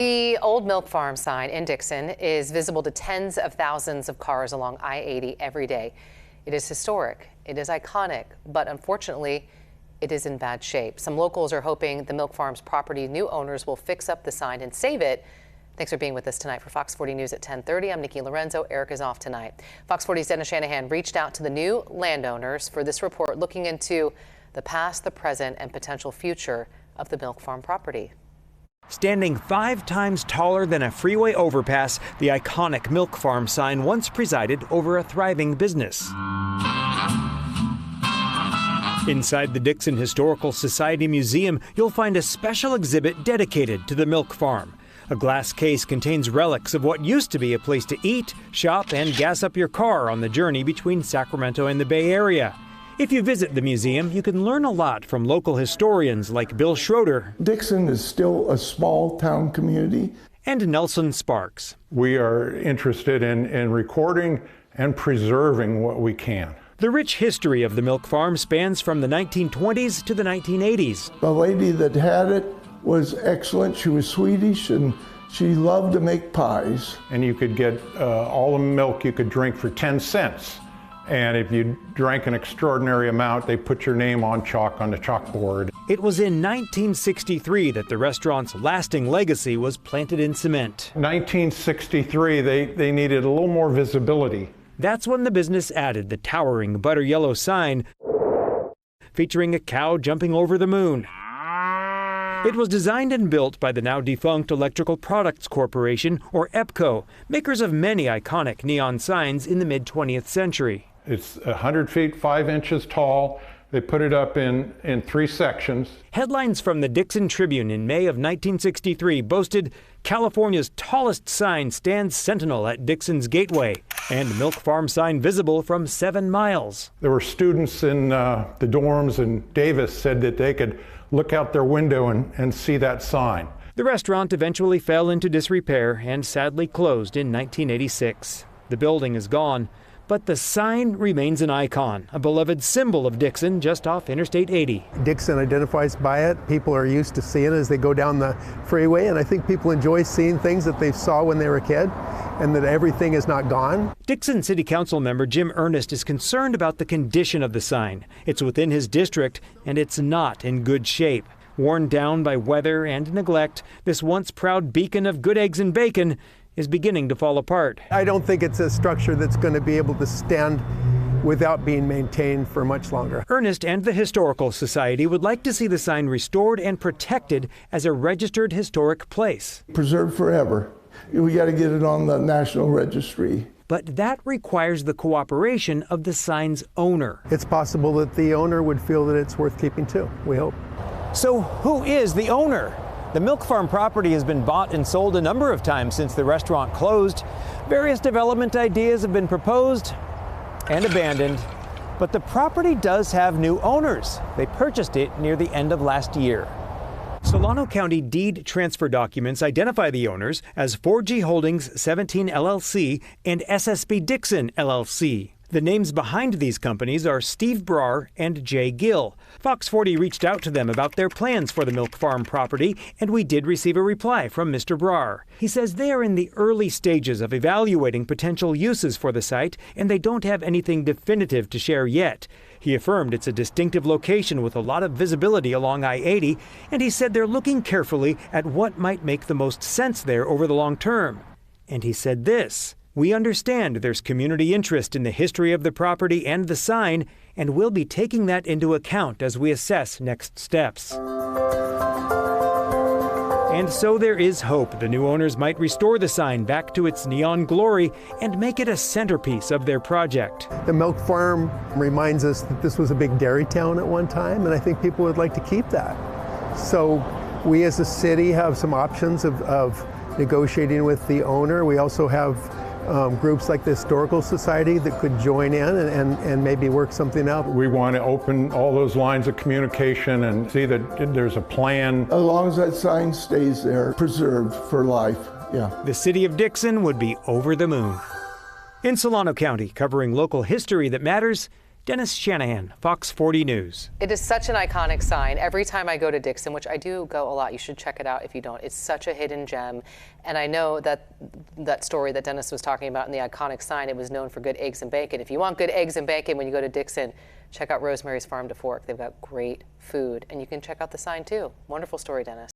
The old Milk Farm sign in Dixon is visible to tens of thousands of cars along I-80 every day. It is historic, it is iconic, but unfortunately, it is in bad shape. Some locals are hoping the Milk Farm's property new owners will fix up the sign and save it. Thanks for being with us tonight for Fox 40 News at 10:30. I'm Nikki Lorenzo. Eric is off tonight. Fox 40's Dennis Shanahan reached out to the new landowners for this report looking into the past, the present, and potential future of the Milk Farm property. Standing 5 times taller than a freeway overpass, the iconic Milk Farm sign once presided over a thriving business. Inside the Dixon Historical Society Museum, you'll find a special exhibit dedicated to the Milk Farm. A glass case contains relics of what used to be a place to eat, shop, and gas up your car on the journey between Sacramento and the Bay Area. If you visit the museum, you can learn a lot from local historians like Bill Schroeder. Dixon is still a small town community. And Nelson Sparks. We are interested in recording and preserving what we can. The rich history of the Milk Farm spans from the 1920s to the 1980s. The lady that had it was excellent. She was Swedish and she loved to make pies. And you could get all the milk you could drink for 10 cents. And if you drank an extraordinary amount, they put your name on chalk on the chalkboard. It was in 1963 that the restaurant's lasting legacy was planted in cement. 1963, they needed a little more visibility. That's when the business added the towering butter yellow sign featuring a cow jumping over the moon. It was designed and built by the now defunct Electrical Products Corporation, or EPCO, makers of many iconic neon signs in the mid-20th century. It's 100 feet, 5 inches tall. They put it up in 3 sections. Headlines from the Dixon Tribune in May of 1963 boasted California's tallest sign stands sentinel at Dixon's Gateway, and Milk Farm sign visible from 7 miles. There were students in the dorms, and Davis said that they could look out their window and see that sign. The restaurant eventually fell into disrepair and sadly closed in 1986. The building is gone, but the sign remains an icon, a beloved symbol of Dixon just off Interstate 80. Dixon identifies by it. People are used to seeing it as they go down the freeway, and I think people enjoy seeing things that they saw when they were a kid, and that everything is not gone. Dixon City Council member Jim Ernest is concerned about the condition of the sign. It's within his district, and it's not in good shape. Worn down by weather and neglect, this once proud beacon of good eggs and bacon is beginning to fall apart. I don't think it's a structure that's going to be able to stand without being maintained for much longer. Ernest and the Historical Society would like to see the sign restored and protected as a registered historic place. Preserved forever. We got to get it on the National Registry. But that requires the cooperation of the sign's owner. It's possible that the owner would feel that it's worth keeping too, we hope. So who is the owner? The Milk Farm property has been bought and sold a number of times since the restaurant closed. Various development ideas have been proposed and abandoned, but the property does have new owners. They purchased it near the end of last year. Solano County deed transfer documents identify the owners as 4G Holdings 17 LLC and SSB Dixon LLC. The names behind these companies are Steve Brar and Jay Gill. Fox 40 reached out to them about their plans for the Milk Farm property, and we did receive a reply from Mr. Brar. He says they are in the early stages of evaluating potential uses for the site, and they don't have anything definitive to share yet. He affirmed it's a distinctive location with a lot of visibility along I-80, and he said they're looking carefully at what might make the most sense there over the long term. And he said this: "We understand there's community interest in the history of the property and the sign, and we'll be taking that into account as we assess next steps." And so there is hope the new owners might restore the sign back to its neon glory and make it a centerpiece of their project. The Milk Farm reminds us that this was a big dairy town at one time, and I think people would like to keep that. So we as a city have some options of negotiating with the owner. We also have groups like the Historical Society that could join in and maybe work something out. We want to open all those lines of communication and see that there's a plan. As long as that sign stays there, preserved for life, yeah. The city of Dixon would be over the moon. In Solano County, covering local history that matters, Dennis Shanahan, Fox 40 News. It is such an iconic sign. Every time I go to Dixon, which I do go a lot, you should check it out if you don't. It's such a hidden gem. And I know that that story that Dennis was talking about in the iconic sign, it was known for good eggs and bacon. If you want good eggs and bacon when you go to Dixon, check out Rosemary's Farm to Fork. They've got great food. And you can check out the sign too. Wonderful story, Dennis.